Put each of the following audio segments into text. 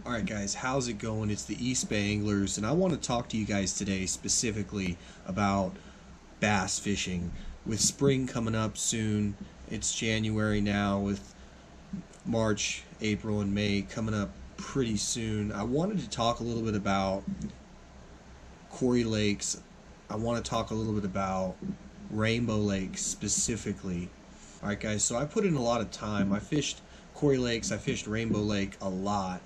Alright guys, how's it going? It's the EastBayAnglers, and I want to talk to you guys today specifically about bass fishing. With spring coming up soon, it's January now, with March, April, and May coming up pretty soon. I wanted to talk a little bit about Quarry Lakes. I want to talk a little bit about Rainbow Lake specifically. Alright guys, so I put in a lot of time. I fished Quarry Lakes, I fished Rainbow Lake a lot.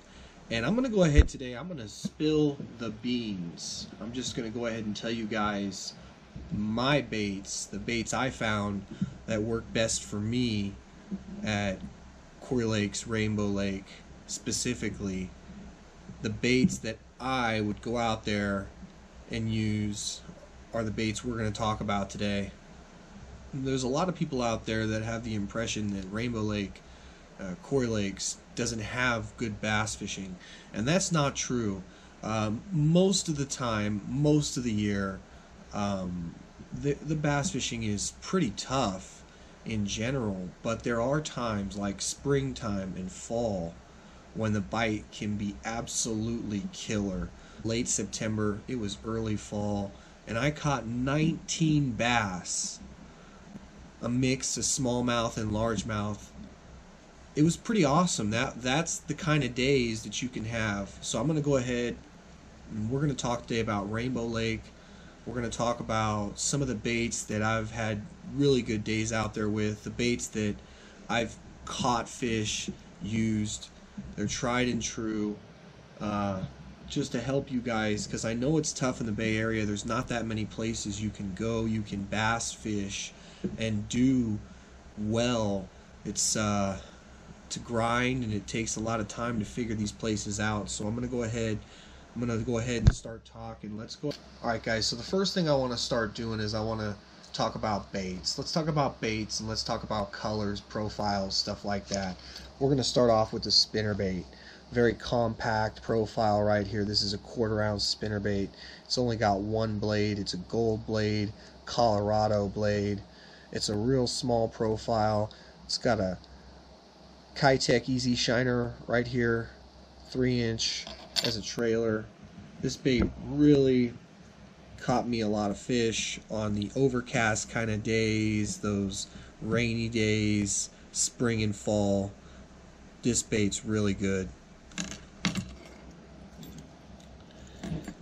And I'm going to go ahead today, I'm going to spill the beans. I'm just going to go ahead and tell you guys my baits, the baits I found that work best for me at Quarry Lakes, Rainbow Lake, specifically. The baits that I would go out there and use are the baits we're going to talk about today. There's a lot of people out there that have the impression that Rainbow Lake, Quarry Lakes doesn't have good bass fishing, and that's not true. Most of the time, most of the year, the bass fishing is pretty tough in general, but there are times like springtime and fall when the bite can be absolutely killer. Late September, it was early fall, and I caught 19 bass, a mix of smallmouth and largemouth. It was pretty awesome. That's the kind of days that you can have. So I'm going to go ahead and we're going to talk today about Rainbow Lake. We're going to talk about some of the baits that I've had really good days out there with, the baits that I've caught fish, used. They're tried and true, just to help you guys, because I know it's tough in the Bay Area. There's not that many places you can go. You can bass fish and do well. It's to grind, and it takes a lot of time to figure these places out. So I'm gonna go ahead and start talking. Let's go. Alright guys, so the first thing I want to start doing is I want to talk about baits. Let's talk about baits, and let's talk about colors, profiles, stuff like that. We're going to start off with the spinnerbait. Very compact profile right here. This is a 1/4 ounce spinnerbait. It's only got one blade. It's a gold blade, Colorado blade. It's a real small profile. It's got a Kitech Easy Shiner right here, 3-inch as a trailer. This bait really caught me a lot of fish on the overcast kind of days, those rainy days, spring and fall. This bait's really good.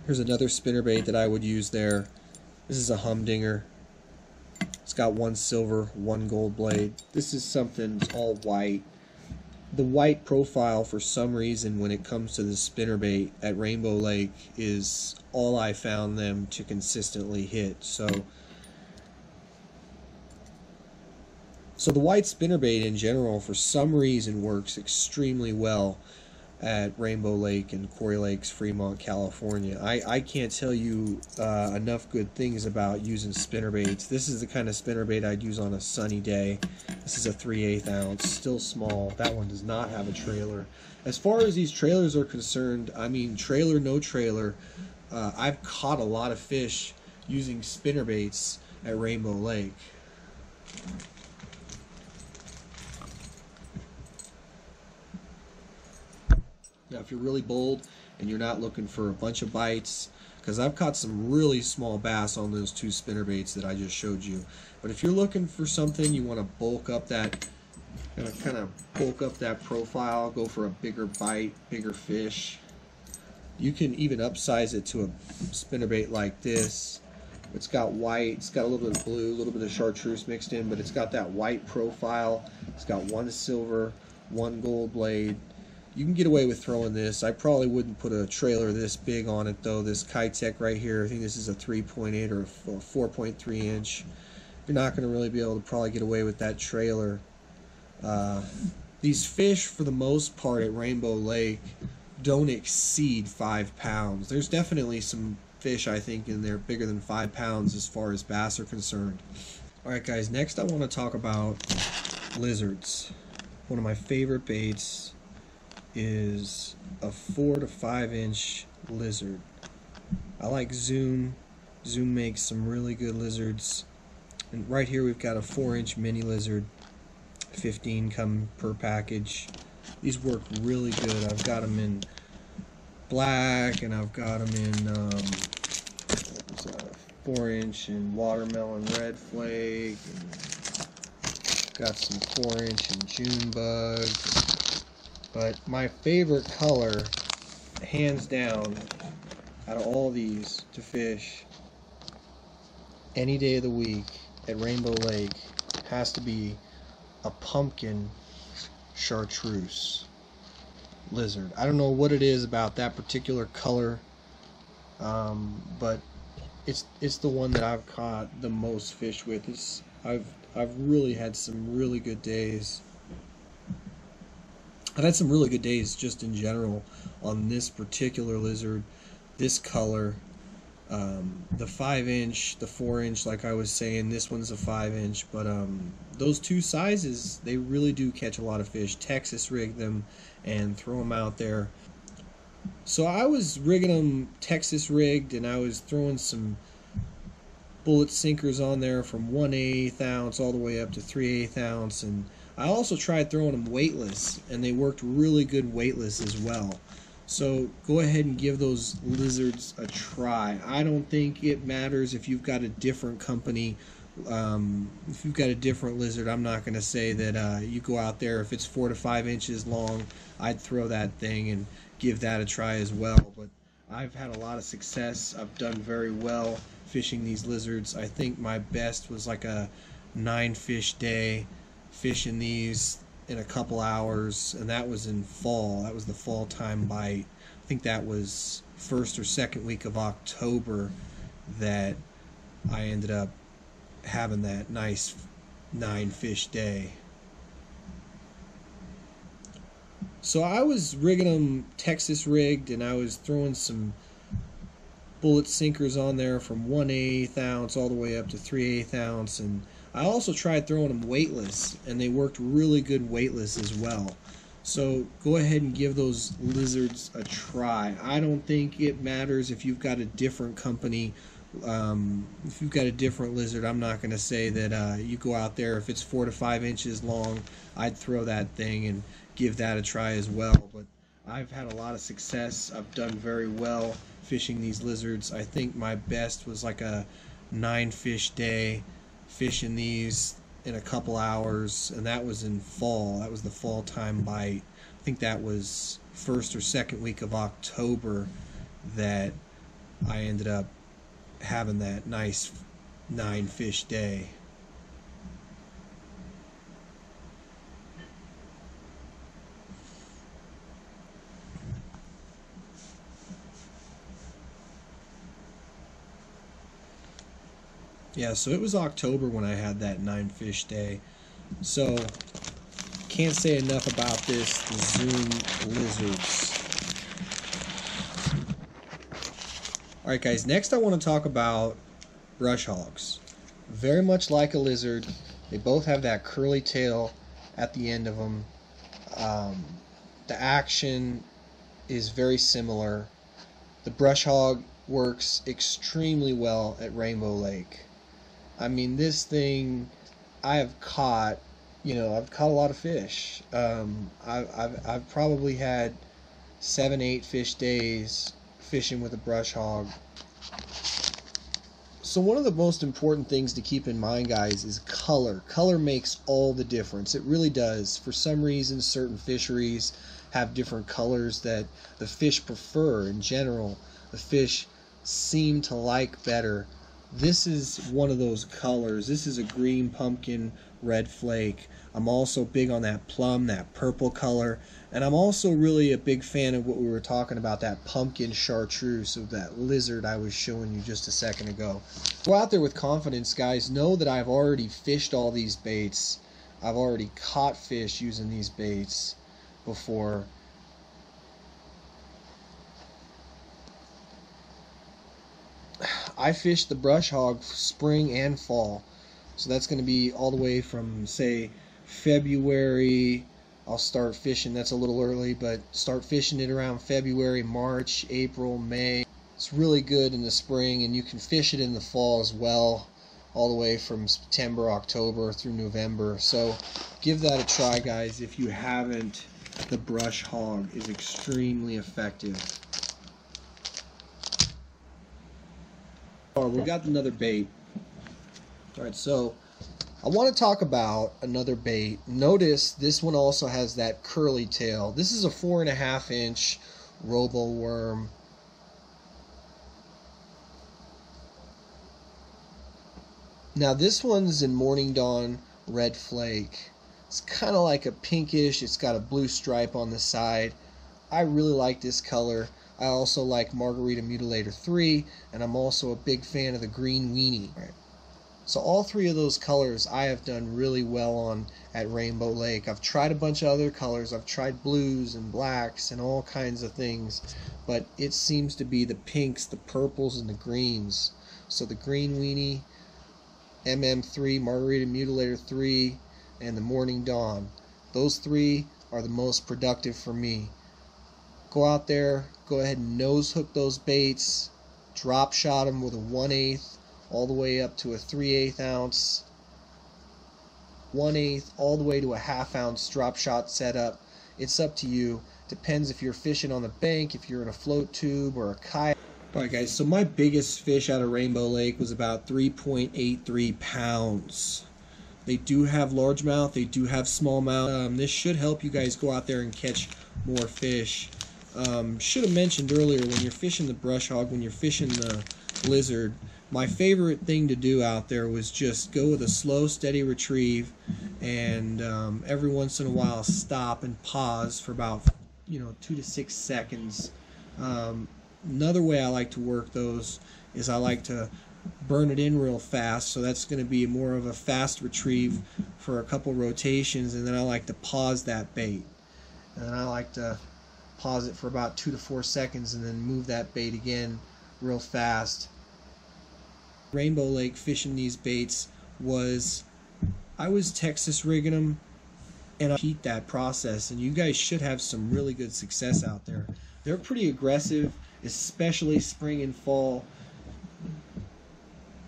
Here's another spinnerbait that I would use there. This is a humdinger. It's got one silver, one gold blade. This is something all white. The white profile, for some reason, when it comes to the spinnerbait at Rainbow Lake, is all I found them to consistently hit. So the white spinnerbait in general, for some reason, works extremely well at Rainbow Lake and Quarry Lakes, Fremont, California. I can't tell you enough good things about using spinnerbaits. This is the kind of spinnerbait I'd use on a sunny day. This is a 3/8 ounce, still small. That one does not have a trailer. As far as these trailers are concerned, I mean, trailer, no trailer, I've caught a lot of fish using spinnerbaits at Rainbow Lake. Now, if you're really bold and you're not looking for a bunch of bites, because I've caught some really small bass on those two spinnerbaits that I just showed you. But if you're looking for something, you want to bulk up that, kind of bulk up that profile, go for a bigger bite, bigger fish. You can even upsize it to a spinnerbait like this. It's got white, it's got a little bit of blue, a little bit of chartreuse mixed in, but it's got that white profile. It's got one silver, one gold blade. You can get away with throwing this. I probably wouldn't put a trailer this big on it though. This Kitech right here, I think this is a 3.8 or a 4.3 inch. You're not going to really be able to probably get away with that trailer. These fish, for the most part at Rainbow Lake, don't exceed 5 pounds. There's definitely some fish, I think, in there bigger than 5 pounds as far as bass are concerned. Alright guys, next I want to talk about lizards. One of my favorite baits is a 4 to 5 inch lizard. I like Zoom. Zoom makes some really good lizards. And right here we've got a 4-inch mini lizard. 15 come per package. These work really good. I've got them in black, and I've got them in 4-inch and watermelon red flake, and got some 4-inch and June bug. But my favorite color, hands down, out of all these to fish any day of the week at Rainbow Lake, has to be a pumpkin chartreuse lizard. I don't know what it is about that particular color, but it's the one that I've caught the most fish with. I've really had some really good days. I've had some really good days just in general on this particular lizard, this color. The 5-inch, the 4-inch, like I was saying, this one's a 5-inch, but those two sizes, they really do catch a lot of fish. Texas rig them and throw them out there. So I was rigging them Texas rigged, and I was throwing some bullet sinkers on there from 1/8 ounce all the way up to 3/8 ounce, and I also tried throwing them weightless, and they worked really good weightless as well. So go ahead and give those lizards a try. I don't think it matters if you've got a different company. If you've got a different lizard, I'm not going to say that you go out there. If it's 4 to 5 inches long, I'd throw that thing and give that a try as well. But I've had a lot of success. I've done very well fishing these lizards. I think my best was like a 9-fish day fishing these in a couple hours, and that was in fall. That was the fall time bite. I think that was first or second week of October that I ended up having that nice 9-fish day. So I was rigging them Texas rigged, and I was throwing some bullet sinkers on there from 1/8 ounce all the way up to 3/8 ounce, and I also tried throwing them weightless, and they worked really good weightless as well. So go ahead and give those lizards a try. I don't think it matters if you've got a different company. If you've got a different lizard, I'm not going to say that you go out there. If it's 4 to 5 inches long, I'd throw that thing and give that a try as well. But I've had a lot of success. I've done very well fishing these lizards. I think my best was like a 9-fish day fishing these in a couple hours, and that was in fall. That was the fall time bite. I think that was first or second week of October that I ended up having that nice 9-fish day. Yeah, so it was October when I had that 9-fish day. So can't say enough about this, the Zoom lizards. Alright guys, next I want to talk about brush hogs. Very much like a lizard, they both have that curly tail at the end of them. The action is very similar. The brush hog works extremely well at Rainbow Lake. I mean, this thing, I have caught, I've caught a lot of fish. I've probably had 7-8 fish days fishing with a brush hog. So one of the most important things to keep in mind, guys, is color. Color makes all the difference. It really does. For some reason, certain fisheries have different colors that the fish prefer. In general, the fish seem to like better. This is one of those colors. This is a green pumpkin red flake. I'm also big on that plum, that purple color, and I'm also really a big fan of what we were talking about, that pumpkin chartreuse, of that lizard I was showing you just a second ago. Go out there with confidence, guys. Know that I've already fished all these baits. I've already caught fish using these baits before. I fished the brush hog spring and fall, so that's going to be all the way from, say, February. I'll start fishing, that's a little early, but start fishing it around February, March, April, May. It's really good in the spring, and you can fish it in the fall as well, all the way from September, October through November. So give that a try, guys, if you haven't. The brush hog is extremely effective. We got another bait. Alright, so I want to talk about another bait. Notice this one also has that curly tail. This is a 4.5 inch robo worm. Now this one's in Morning Dawn Red Flake. It's kind of like a pinkish, it's got a blue stripe on the side. I really like this color. I also like Margarita Mutilator 3, and I'm also a big fan of the green weenie. Right. So all three of those colors I have done really well on at Rainbow Lake. I've tried a bunch of other colors. I've tried blues and blacks and all kinds of things, but it seems to be the pinks, the purples, and the greens. So the green weenie, MM3, Margarita Mutilator 3, and the Morning Dawn. Those three are the most productive for me. Go out there, go ahead and nose hook those baits, drop shot them with a 1/8 all the way up to a 3/8 ounce, 1/8 all the way to a 1/2 ounce drop shot setup. It's up to you. Depends if you're fishing on the bank, if you're in a float tube or a kayak. Alright guys, so my biggest fish out of Rainbow Lake was about 3.83 pounds. They do have largemouth, they do have smallmouth. This should help you guys go out there and catch more fish. Should have mentioned earlier, when you're fishing the brush hog, when you're fishing the blizzard, my favorite thing to do out there was just go with a slow, steady retrieve, and every once in a while stop and pause for about 2 to 6 seconds. Another way I like to work those is I like to burn it in real fast, so that's going to be more of a fast retrieve for a couple rotations, and then I like to pause that bait, and then I like to pause it for about 2 to 4 seconds and then move that bait again real fast. Rainbow Lake fishing these baits I was Texas rigging them, and I repeat that process, and you guys should have some really good success out there. They're pretty aggressive, especially spring and fall.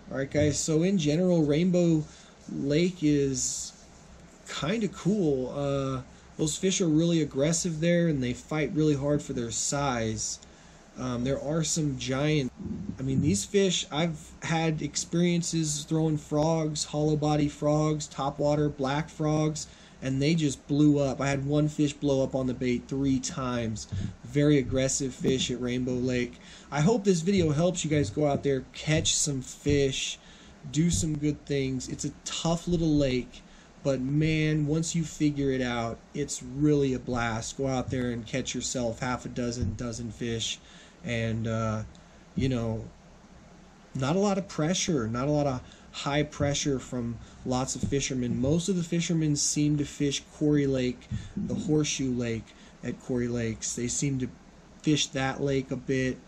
Alright guys, so in general, Rainbow Lake is kind of cool. Those fish are really aggressive there, and they fight really hard for their size. There are some giant, these fish, I've had experiences throwing frogs, hollow body frogs, topwater black frogs, and they just blew up. I had one fish blow up on the bait 3 times. Very aggressive fish at Rainbow Lake. I hope this video helps you guys go out there, catch some fish, do some good things. It's a tough little lake, but man, once you figure it out, it's really a blast. Go out there and catch yourself half a dozen fish, and not a lot of pressure, not a lot of high pressure from lots of fishermen. Most of the fishermen seem to fish Quarry Lake, the Horseshoe Lake at Quarry Lakes. They seem to fish that lake a bit.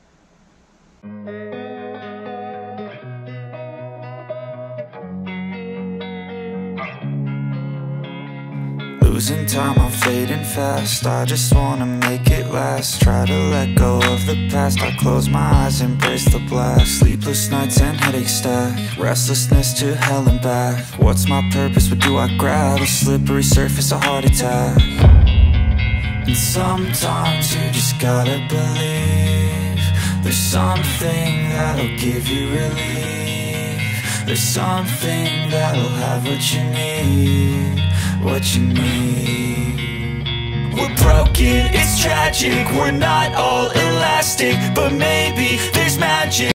Losing time, I'm fading fast. I just wanna make it last. Try to let go of the past. I close my eyes, embrace the blast. Sleepless nights and headaches stack. Restlessness to hell and back. What's my purpose? What do I grab? A slippery surface, a heart attack. And sometimes you just gotta believe there's something that'll give you relief. There's something that'll have what you need. What you need. We're broken, it's tragic. We're not all elastic, but maybe there's magic.